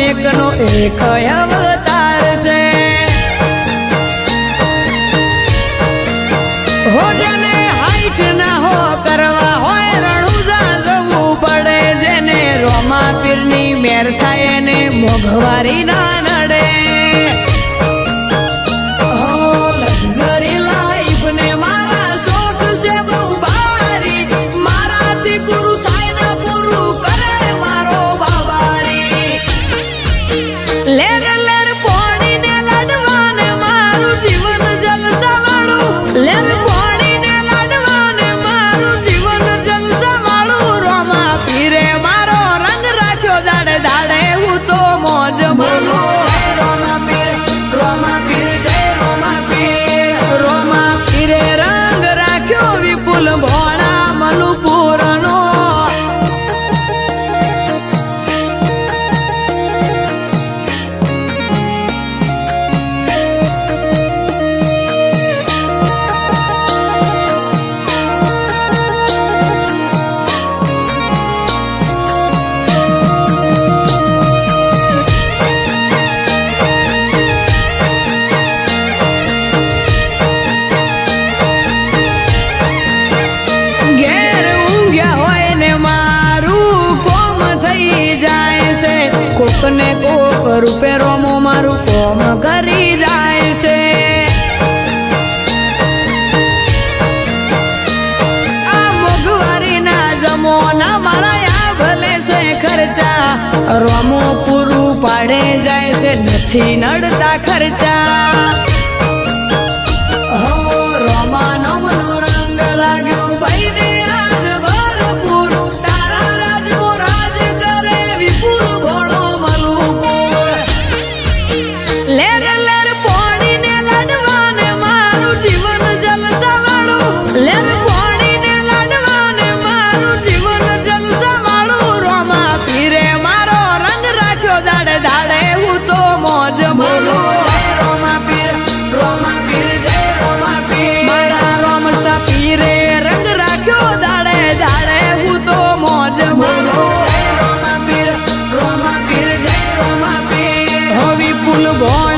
એકનો એક અવતાર છે હો જેને હાઈટ ના હો કરવા હોય રણુજા જવું પડે જેને રોમા પીરની મેર થાય એને મોઘવારી ના નડે કોકને કોક રૂપે રોમો મારું કોમ કરી જાય છે આ મોઘવારી ના જમોના મારા આ ભલે છે ખર્ચા રોમો પૂરું પાડે જાય છે નથી નડતા ખર્ચા હો રોમાનો મનો રંગ લાગ્યો ભાઈને આજ ભરપૂર તારા રાજમો રાજ કરે વિપુલ ભણો boy